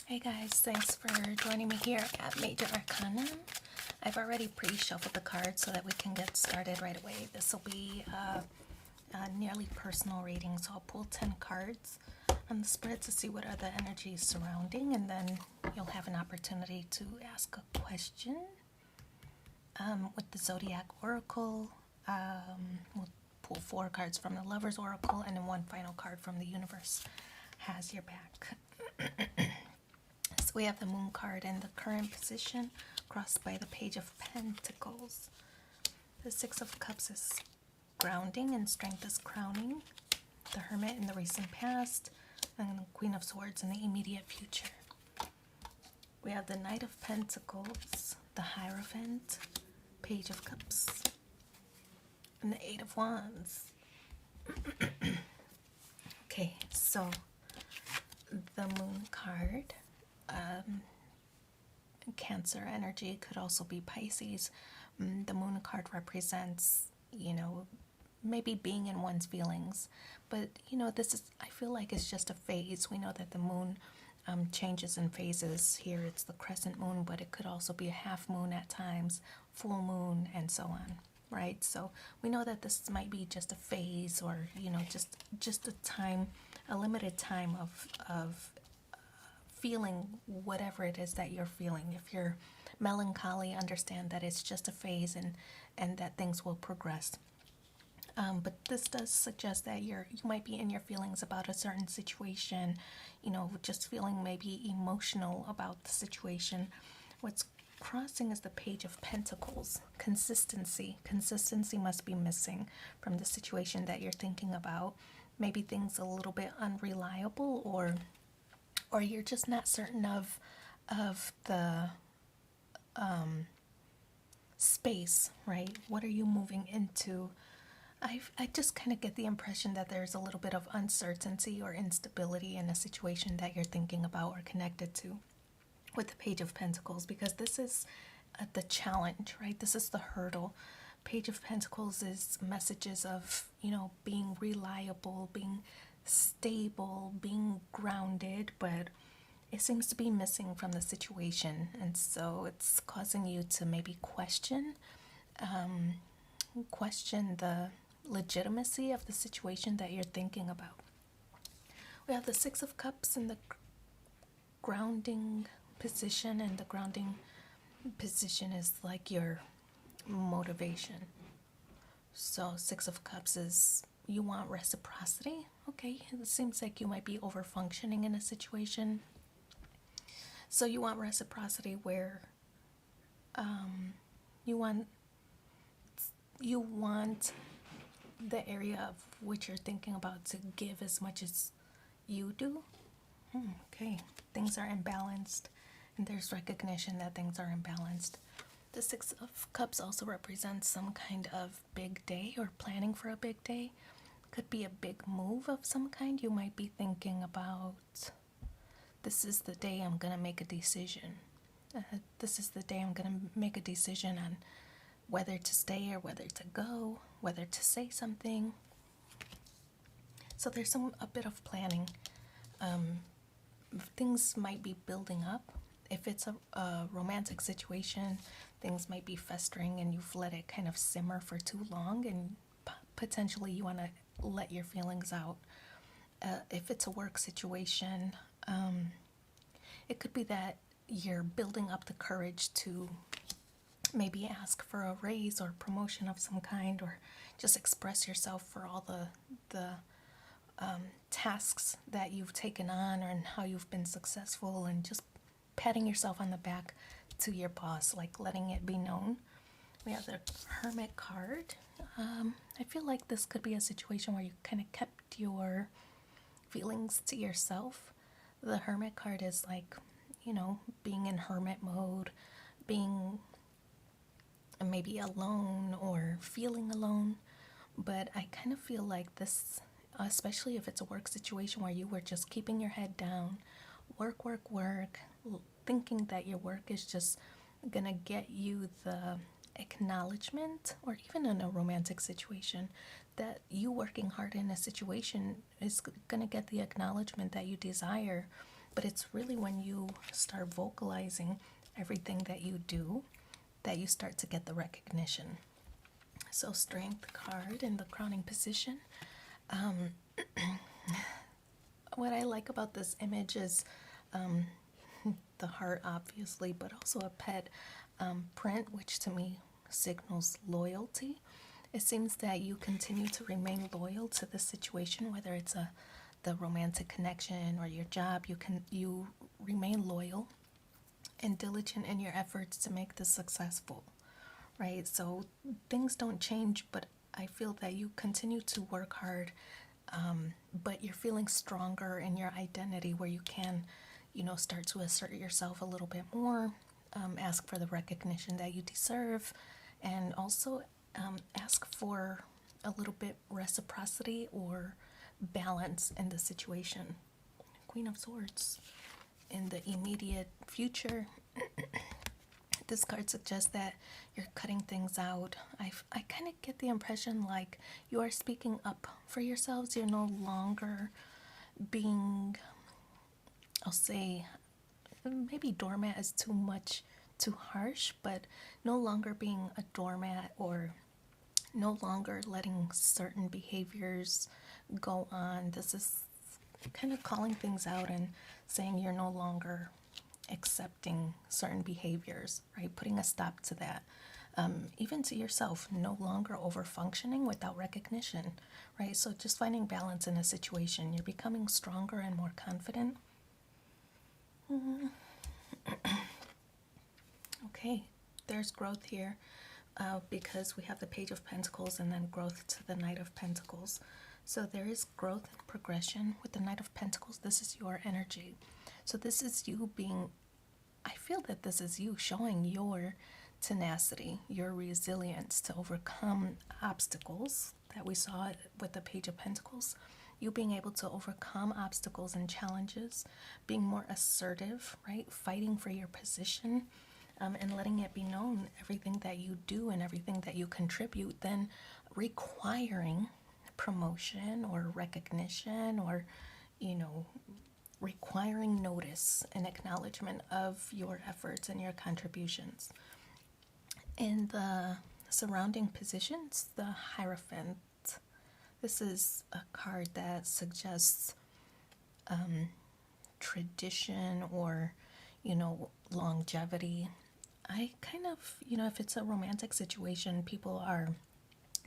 Hey guys, thanks for joining me here at Major Arcana. I've already pre-shuffled the cards so that we can get started right away. This will be a nearly personal reading, so I'll pull 10 cards on the spread to see what are the energies surrounding, and then you'll have an opportunity to ask a question. With the Zodiac Oracle, we'll pull 4 cards from the Lover's Oracle, and then one final card from the Universe has your back. So we have the Moon card in the current position, crossed by the Page of Pentacles. The Six of Cups is grounding and Strength is crowning. The Hermit in the recent past, and the Queen of Swords in the immediate future. We have the Knight of Pentacles, the Hierophant, Page of Cups, and the Eight of Wands. Okay, so the Moon card, Cancer energy, could also be Pisces. The Moon card represents, maybe being in one's feelings. But, this is, I feel like it's just a phase. We know that the moon changes in phases. Here it's the crescent moon, but it could also be a half moon at times, full moon, and so on, right? So we know that this might be just a phase, or, just a time, a limited time of feeling whatever it is that you're feeling. If you're melancholy, understand that it's just a phase, and that things will progress. But this does suggest that you might be in your feelings about a certain situation, just feeling maybe emotional about the situation. What's crossing is the Page of Pentacles. Consistency. Consistency must be missing from the situation that you're thinking about. Maybe things a little bit unreliable, or you're just not certain of the space, right? What are you moving into? I just kind of get the impression that there's a little bit of uncertainty or instability in a situation that you're thinking about or connected to with the Page of Pentacles, because this is the challenge, right? This is the hurdle. Page of Pentacles is messages of, being reliable, being stable, being grounded, but it seems to be missing from the situation, and so it's causing you to maybe question the legitimacy of the situation that you're thinking about. We have the Six of Cups in the grounding position, and the grounding position is like your motivation. So Six of Cups is, you want reciprocity. Okay, it seems like you might be over functioning in a situation. So you want reciprocity where you want the area of which you're thinking about to give as much as you do. Okay, things are imbalanced, and there's recognition that things are imbalanced. The Six of Cups also represents some kind of big day or planning for a big day. Could be a big move of some kind. You might be thinking about, this is the day I'm going to make a decision. This is the day I'm going to make a decision on whether to stay or whether to go, whether to say something. So there's a bit of planning. Things might be building up. If it's a romantic situation, things might be festering and you've let it kind of simmer for too long, and potentially you want to let your feelings out. If it's a work situation, it could be that you're building up the courage to maybe ask for a raise or promotion of some kind, or just express yourself for all the tasks that you've taken on, and how you've been successful, and just patting yourself on the back to your boss, like letting it be known. We have the Hermit card. I feel like this could be a situation where you kind of kept your feelings to yourself. The Hermit card is like, being in hermit mode, being maybe alone or feeling alone. But I kind of feel like this, especially if it's a work situation where you were just keeping your head down, work, thinking that your work is just gonna get you the acknowledgement, or even in a romantic situation, that you working hard in a situation is gonna get the acknowledgement that you desire. But it's really when you start vocalizing everything that you do that you start to get the recognition. So strength card in the crowning position. What I like about this image is the heart, obviously, but also a pet print, which to me signals loyalty. It seems that you continue to remain loyal to the situation, whether it's the romantic connection or your job. You remain loyal and diligent in your efforts to make this successful, right? So things don't change, but I feel that you continue to work hard, but you're feeling stronger in your identity where you can, start to assert yourself a little bit more, ask for the recognition that you deserve, and also ask for a little bit reciprocity or balance in the situation. Queen of Swords. In the immediate future, this card suggests that you're cutting things out. I kind of get the impression like you are speaking up for yourselves. You're no longer being, I'll say, maybe doormat is too harsh, but no longer being a doormat or no longer letting certain behaviors go on. This is kind of calling things out and saying you're no longer accepting certain behaviors, right? Putting a stop to that. Even to yourself, no longer over functioning without recognition, right? So just finding balance in a situation. You're becoming stronger and more confident. Okay, there's growth here because we have the Page of Pentacles and then growth to the Knight of Pentacles. So there is growth and progression with the Knight of Pentacles. This is your energy. So this is you being, I feel that this is you showing your tenacity, your resilience to overcome obstacles that we saw with the Page of Pentacles. You being able to overcome obstacles and challenges, being more assertive, right? Fighting for your position, and letting it be known everything that you do and everything that you contribute, then requiring promotion or recognition or, requiring notice and acknowledgement of your efforts and your contributions. In the surrounding positions, the Hierophant. This is a card that suggests tradition or, longevity. I kind of, if it's a romantic situation, people are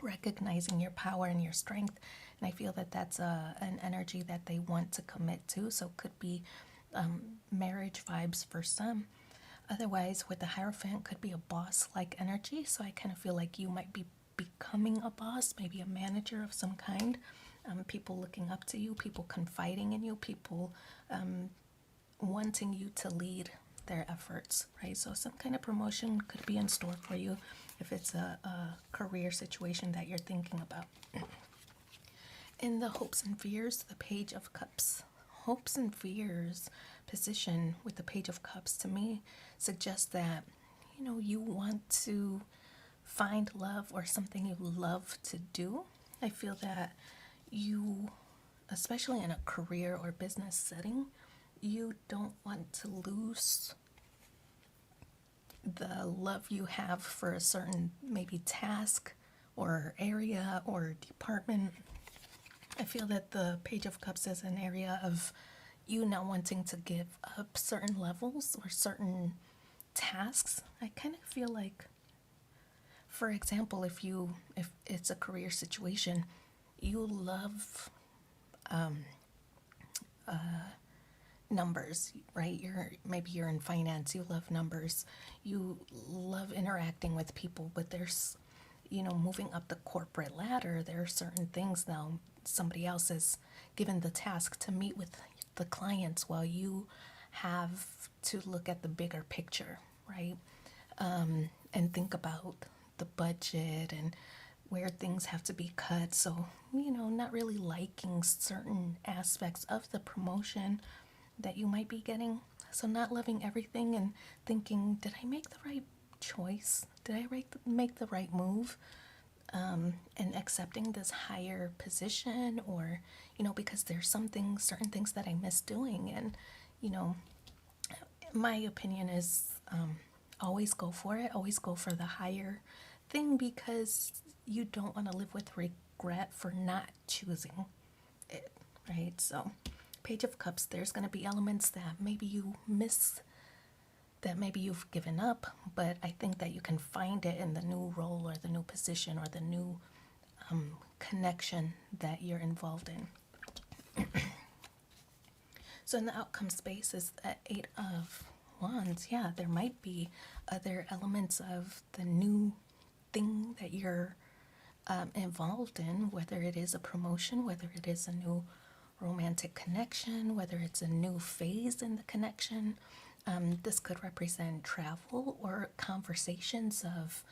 recognizing your power and your strength, and I feel that that's an energy that they want to commit to. So it could be marriage vibes for some. Otherwise, with the Hierophant, could be a boss-like energy. So I kind of feel like you might be becoming a boss, maybe a manager of some kind. People looking up to you, people confiding in you, people wanting you to lead their efforts, right? So some kind of promotion could be in store for you if it's a career situation that you're thinking about. In the hopes and fears, the Page of Cups. Hopes and fears position with the Page of Cups to me suggests that, you want to find love or something you love to do. I feel that you, especially in a career or business setting, you don't want to lose the love you have for a certain maybe task or area or department. I feel that the Page of Cups is an area of you not wanting to give up certain levels or certain tasks. I kind of feel like, for example, if it's a career situation, you love numbers, right? Maybe you're in finance, you love numbers, you love interacting with people, but there's, moving up the corporate ladder, there are certain things now somebody else is given the task to meet with the clients while you have to look at the bigger picture, right? And think about the budget and where things have to be cut. So, not really liking certain aspects of the promotion that you might be getting. So not loving everything and thinking, did I make the right choice? Did I make the right move? And accepting this higher position or, because there's certain things that I miss doing. And, you know, my opinion is always go for it, always go for the higher thing, because you don't want to live with regret for not choosing it, right? So, Page of Cups, there's going to be elements that maybe you miss, that maybe you've given up, but I think that you can find it in the new role or the new position or the new connection that you're involved in. So in the outcome space is the Eight of Wands. Yeah, there might be other elements of the new thing that you're involved in, whether it is a promotion, whether it is a new romantic connection, whether it's a new phase in the connection. This could represent travel or conversations of,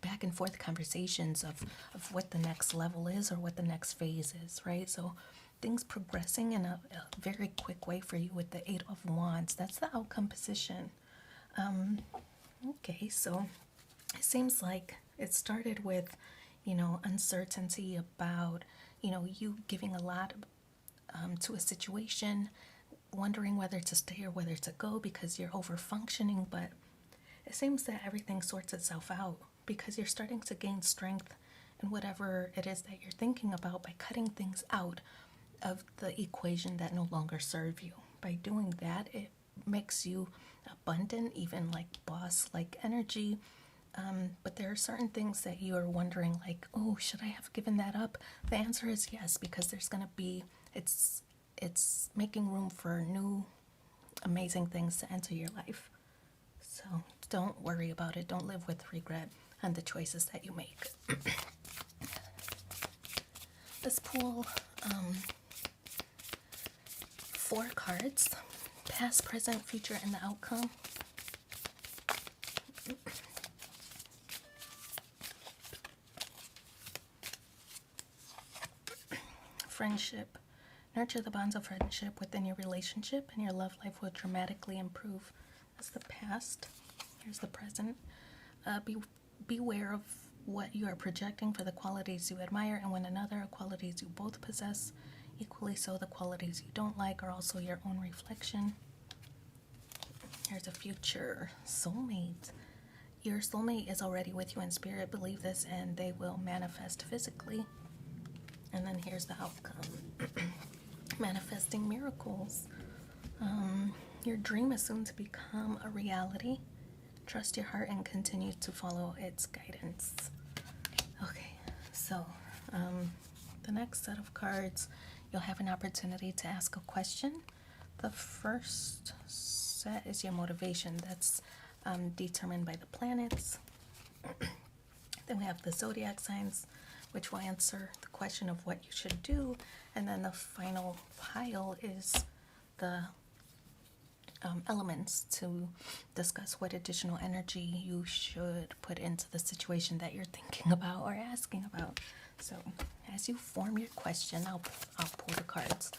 back and forth conversations of what the next level is or what the next phase is, right? So things progressing in a very quick way for you with the Eight of Wands. That's the outcome position. Okay, so it seems like it started with, uncertainty about, you giving a lot to a situation, wondering whether to stay or whether to go because you're over functioning, but it seems that everything sorts itself out because you're starting to gain strength in whatever it is that you're thinking about by cutting things out of the equation that no longer serve you. By doing that, it makes you abundant, even like boss like energy. But there are certain things that you are wondering, like, oh, should I have given that up? The answer is yes, because there's going to be, it's making room for new amazing things to enter your life. So don't worry about it. Don't live with regret on the choices that you make. Let's pull 4 cards: past, present, future, and the outcome. Friendship. Nurture the bonds of friendship within your relationship, and your love life will dramatically improve. That's the past. Here's the present. Beware of what you are projecting for the qualities you admire in one another, qualities you both possess. Equally so, the qualities you don't like are also your own reflection. Here's a future: soulmate. Your soulmate is already with you in spirit. Believe this, and they will manifest physically. And then here's the outcome. Manifesting miracles. Your dream is soon to become a reality. Trust your heart and continue to follow its guidance. Okay, so the next set of cards, you'll have an opportunity to ask a question. The first set is your motivation. That's determined by the planets. Then we have the zodiac signs, which will answer the question of what you should do. And then the final pile is the elements to discuss what additional energy you should put into the situation that you're thinking about or asking about. So as you form your question, I'll pull the cards.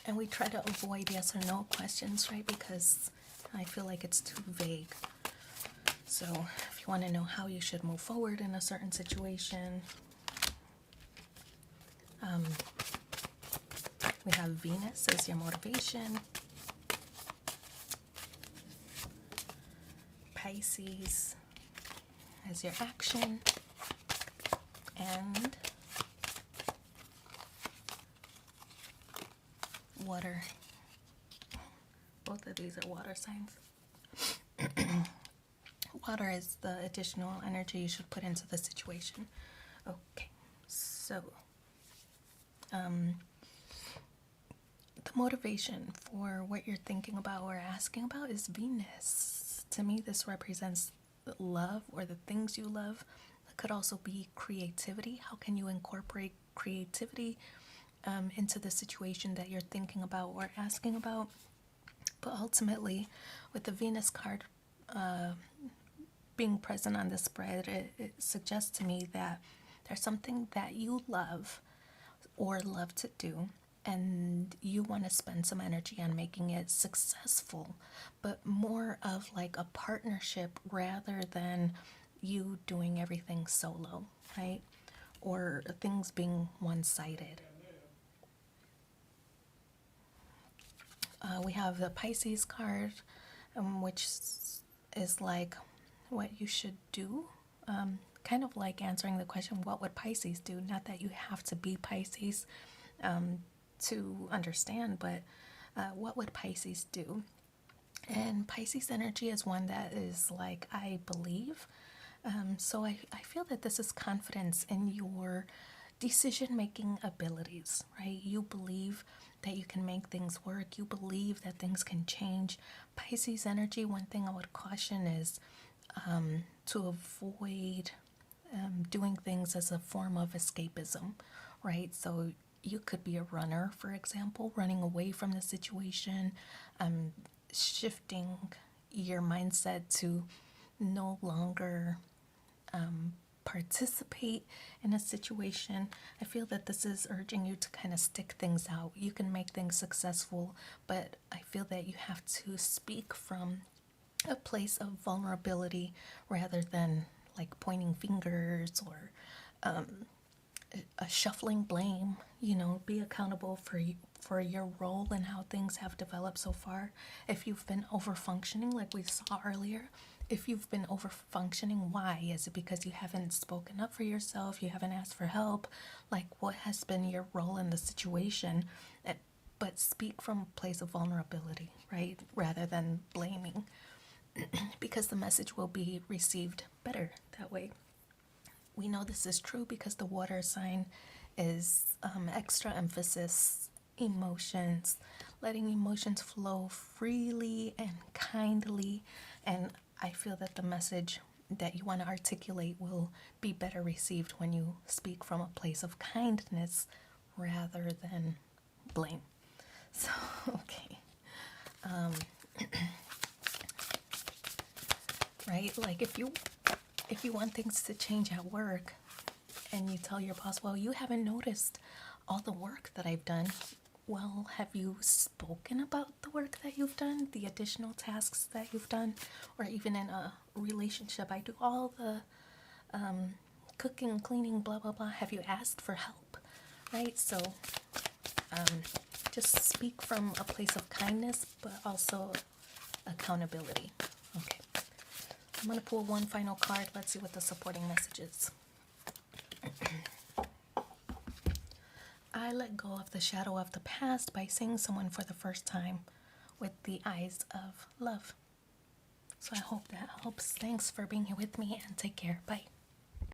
And we try to avoid yes or no questions, right? Because I feel like it's too vague. So if you want to know how you should move forward in a certain situation, we have Venus as your motivation, Pisces as your action, and water. Both of these are water signs. Water is the additional energy you should put into the situation. Okay, so the motivation for what you're thinking about or asking about is Venus. To me, this represents love or the things you love. It could also be creativity. How can you incorporate creativity into the situation that you're thinking about or asking about? But ultimately, with the Venus card being present on the spread, it suggests to me that there's something that you love or love to do, and you want to spend some energy on making it successful, but more of like a partnership rather than you doing everything solo, right? Or things being one-sided. we have the Pisces card, which is like what you should do. Kind of like answering the question, what would Pisces do? Not that you have to be Pisces to understand, but what would Pisces do? And Pisces energy is one that is like, I believe. So I feel that this is confidence in your decision-making abilities, right? You believe that you can make things work. You believe that things can change. Pisces energy, one thing I would caution is to avoid doing things as a form of escapism, right? So you could be a runner, for example, running away from the situation, shifting your mindset to no longer participate in a situation. I feel that this is urging you to kind of stick things out. You can make things successful, but I feel that you have to speak from a place of vulnerability rather than like pointing fingers or a shuffling blame. Be accountable for your role and how things have developed so far. If you've been over functioning like we saw earlier, if you've been over functioning, why? Is it because you haven't spoken up for yourself? You haven't asked for help? Like, what has been your role in the situation? But speak from a place of vulnerability, right? Rather than blaming, because the message will be received better that way. We know this is true because the water sign is extra emphasis, emotions, letting emotions flow freely and kindly. And I feel that the message that you want to articulate will be better received when you speak from a place of kindness rather than blame. So, okay. Right? Like if you want things to change at work and you tell your boss, well, you haven't noticed all the work that I've done. Well, have you spoken about the work that you've done, the additional tasks that you've done? Or even in a relationship, I do all the cooking, cleaning, blah, blah, blah. Have you asked for help? Right? So just speak from a place of kindness, but also accountability. Okay. I'm going to pull one final card. Let's see what the supporting message is. I let go of the shadow of the past by seeing someone for the first time with the eyes of love. So I hope that helps. Thanks for being here with me and take care. Bye.